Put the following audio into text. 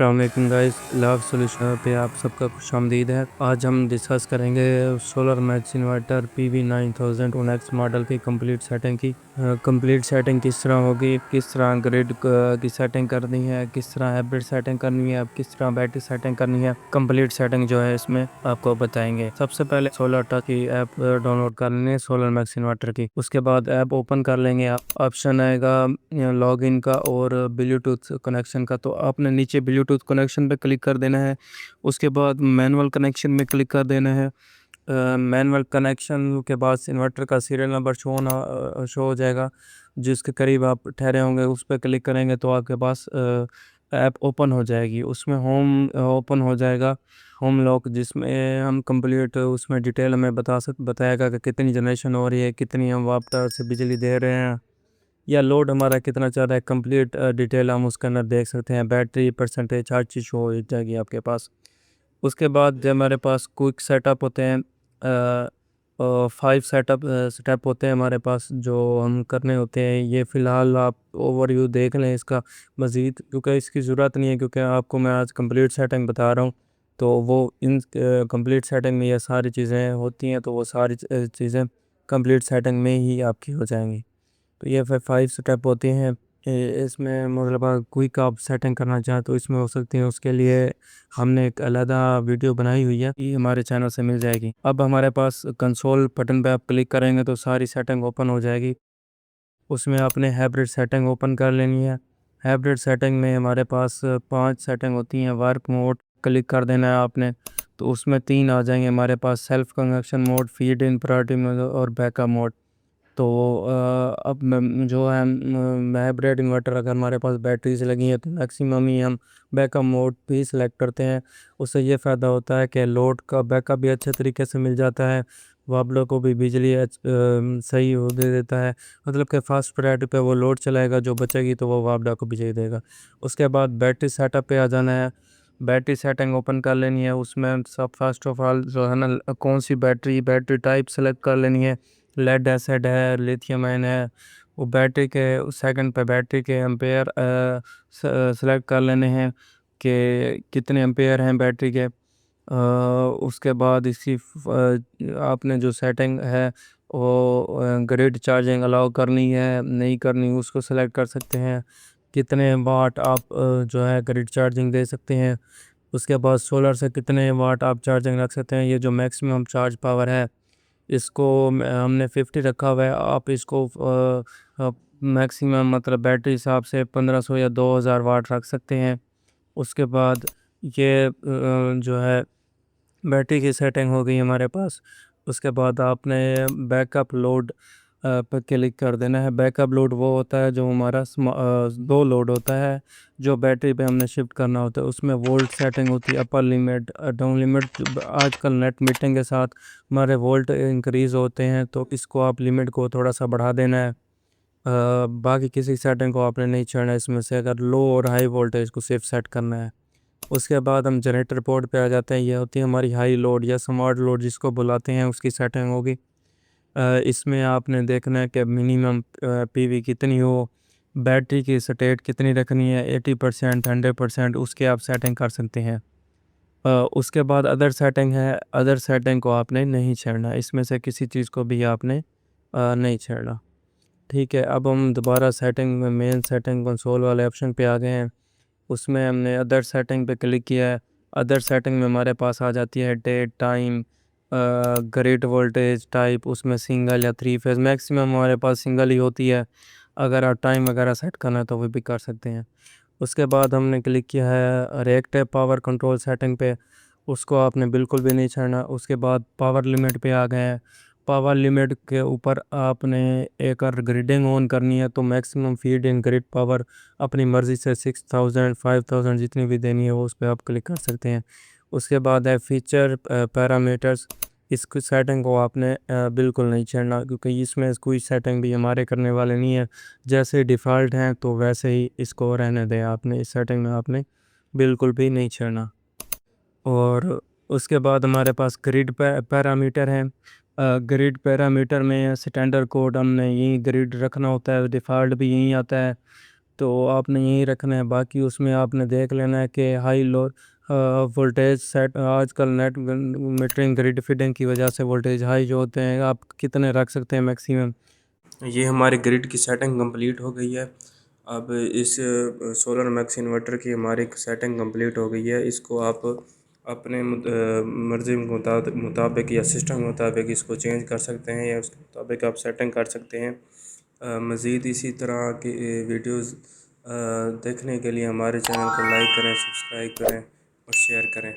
अस्सलाम वालेकुम गाइस, लाभ सॉल्यूशन पे आप सबका खुशामदीद है। आज हम डिस्कस करेंगे solar max inverter PV9000 next model की कंप्लीट सेटिंग किस तरह होगी, किस तरह ग्रिड की सेटिंग करनी है, किस तरह हाइब्रिड सेटिंग करनी है, किस तरह बैटरी सेटिंग करनी है। कंप्लीट सेटिंग जो है इसमें आपको बताएंगे। सबसे पहले सोलर टच की ऐप डाउनलोड कर लेंगे सोलर मैक्स इन्वर्टर की। उसके बाद ऐप ओपन कर लेंगे। ऑप्शन आएगा लॉगिन का और ब्लूटूथ कनेक्शन का, तो आपने नीचे ब्लूटूथ कनेक्शन पे क्लिक कर देना है। उसके बाद मैनुअल कनेक्शन में क्लिक कर देना है। मैनुअल कनेक्शन के बाद इन्वर्टर का सीरियल नंबर शो हो जाएगा। जिसके करीब आप ठहरे होंगे उस पर क्लिक करेंगे तो आपके पास ऐप ओपन हो जाएगी। उसमें होम ओपन हो जाएगा, होम लॉक, जिसमें हम कंप्लीट उसमें डिटेल हमें बताएगा कि कितनी जनरेशन हो रही है, कितनी हम वापटा से बिजली दे रहे हैं या लोड हमारा कितना चल रहा है। कंप्लीट डिटेल हम उसके अंदर देख सकते हैं। बैटरी परसेंटेज हर चीज़ शो हो जाएगी आपके पास। उसके बाद जो हमारे पास क्विक सेटअप होते हैं, 5 स्टेप होते हैं हमारे पास जो हम करने होते हैं। ये फ़िलहाल आप ओवरव्यू देख लें इसका मज़ीद, क्योंकि इसकी ज़रूरत नहीं है, क्योंकि आपको मैं आज कंप्लीट सेटिंग बता रहा हूँ। तो वो इन कंप्लीट सेटिंग में ये सारी चीज़ें होती हैं, तो वो सारी चीज़ें कंप्लीट सेटिंग में ही आपकी हो जाएंगी। तो ये फिर 5 स्टेप होते हैं। इसमें मतलब क्विक आप सेटिंग करना चाहें तो इसमें हो सकती है। उसके लिए हमने एक अलग वीडियो बनाई हुई है, ये हमारे चैनल से मिल जाएगी। अब हमारे पास कंसोल बटन पे आप क्लिक करेंगे तो सारी सेटिंग ओपन हो जाएगी। उसमें आपने हाइब्रिड सेटिंग ओपन कर लेनी है। हाइब्रिड सेटिंग में हमारे पास 5 सेटिंग होती हैं। वर्क मोड क्लिक कर देना है आपने, तो उसमें 3 आ जाएंगे हमारे पास: self conjunction mode, feed in priority mode और बैकअप मोड। तो अब जो है हाइब्रिड इन्वर्टर अगर हमारे पास बैटरीज लगी हैं तो मैक्सिमम ही हम बैकअप मोड भी सिलेक्ट करते हैं। उससे ये फ़ायदा होता है कि लोड का बैकअप भी अच्छे तरीके से मिल जाता है, वापडा को भी बिजली सही हो दे देता है। मतलब कि फास्ट प्रायोरिटी पे वो लोड चलाएगा, जो बचेगी तो वो वापडा को बिजली देगा। उसके बाद बैटरी सेटअप पे आ जाना है। बैटरी सेटिंग ओपन कर लेनी है। उसमें सब फर्स्ट ऑफ ऑल जो है ना, कौन सी बैटरी टाइप सेलेक्ट कर लेनी है। लेड एसिड है, लिथियम आयन है। वो बैटरी के सेकंड पे बैटरी के एम्पेयर सेलेक्ट कर लेने हैं कि कितने एम्पेयर हैं बैटरी के। उसके बाद आपने जो सेटिंग है वो ग्रिड चार्जिंग अलाउ करनी है नहीं करनी, उसको सेलेक्ट कर सकते हैं। कितने वाट आप जो है ग्रिड चार्जिंग दे सकते हैं। उसके बाद सोलर से कितने वाट आप चार्जिंग रख सकते हैं। ये जो मैक्सिमम चार्ज पावर है इसको हमने 50 रखा हुआ है। आप इसको मैक्सिमम मतलब बैटरी हिसाब से 1500 या 2000 वाट रख सकते हैं। उसके बाद ये जो है बैटरी की सेटिंग हो गई हमारे पास। उसके बाद आपने बैकअप लोड पर क्लिक कर देना है। बैकअप लोड वो होता है जो हमारा दो लोड होता है जो बैटरी पे हमने शिफ्ट करना होता है। उसमें वोल्ट सेटिंग होती है, अपर लिमिट, डाउन लिमिट। आजकल नेट मीटरिंग के साथ हमारे वोल्ट इंक्रीज़ होते हैं, तो इसको आप लिमिट को थोड़ा सा बढ़ा देना है। बाकी किसी सेटिंग को आपने नहीं छेड़ना है इसमें से। अगर लो और हाई वोल्टेज को सिर्फ सेट करना है। उसके बाद हम जनरेटर पोर्ट पे आ जाते हैं। ये होती है हमारी हाई लोड या स्मार्ट लोड जिसको बुलाते हैं, उसकी सेटिंग होगी। इसमें आपने देखना है कि मिनिमम पीवी कितनी हो, बैटरी की स्टेट कितनी रखनी है, 80%, 100%, उसके आप सेटिंग कर सकते हैं। उसके बाद अदर सेटिंग है। अदर सेटिंग को आपने नहीं छेड़ना, इसमें से किसी चीज़ को भी आपने नहीं छेड़ना। ठीक है, अब हम दोबारा सेटिंग में मेन सेटिंग कंसोल वाले ऑप्शन पे आ गए हैं। उसमें हमने अदर सेटिंग पे क्लिक किया है। अदर सेटिंग में हमारे पास आ जाती है date, time, grid voltage type. उसमें सिंगल या 3 फेज, मैक्सिमम हमारे पास सिंगल ही होती है। अगर आप टाइम वगैरह सेट करना है तो वो भी कर सकते हैं। उसके बाद हमने क्लिक किया है रिएक्टिव पावर कंट्रोल सेटिंग पे, उसको आपने बिल्कुल भी नहीं छेड़ना। उसके बाद पावर लिमिट पे आ गए हैं। पावर लिमिट के ऊपर आपने एक और ग्रिडिंग ऑन करनी है, तो maximum feed in grid power अपनी मर्ज़ी से 6000 5000 जितनी भी देनी है वो उस पर आप क्लिक कर सकते हैं। उसके बाद है फीचर पैरामीटर्स। इस सेटिंग को आपने बिल्कुल नहीं छेड़ना, क्योंकि इसमें कोई सेटिंग भी हमारे करने वाले नहीं है। जैसे डिफ़ॉल्ट हैं तो वैसे ही इसको रहने दें। आपने इस सेटिंग में आपने बिल्कुल भी नहीं छेड़ना। और उसके बाद हमारे पास ग्रिड पैरामीटर हैं। ग्रिड पैरामीटर में स्टैंडर्ड कोड हमने यही ग्रिड रखना होता है, डिफ़ॉल्ट भी यही आता है। तो आपने यही रखना है। बाकी उसमें आपने देख लेना है कि हाई लो वोल्टेज सेट, आजकल नेट मीटरिंग ग्रिड फीडिंग की वजह से वोल्टेज हाई जो होते हैं आप कितने रख सकते हैं मैक्सिमम। ये हमारे ग्रिड की सेटिंग कंप्लीट हो गई है। अब इस सोलर मैक्स इन्वर्टर की हमारी सेटिंग कंप्लीट हो गई है। इसको आप अपने मर्ज़ी के मुताबिक या सिस्टम के मुताबिक इसको चेंज कर सकते हैं या उसके मुताबिक आप सेटिंग कर सकते हैं। मज़ीद इसी तरह की वीडियोज़ देखने के लिए हमारे चैनल को लाइक करें, सब्सक्राइब करें और शेयर करें।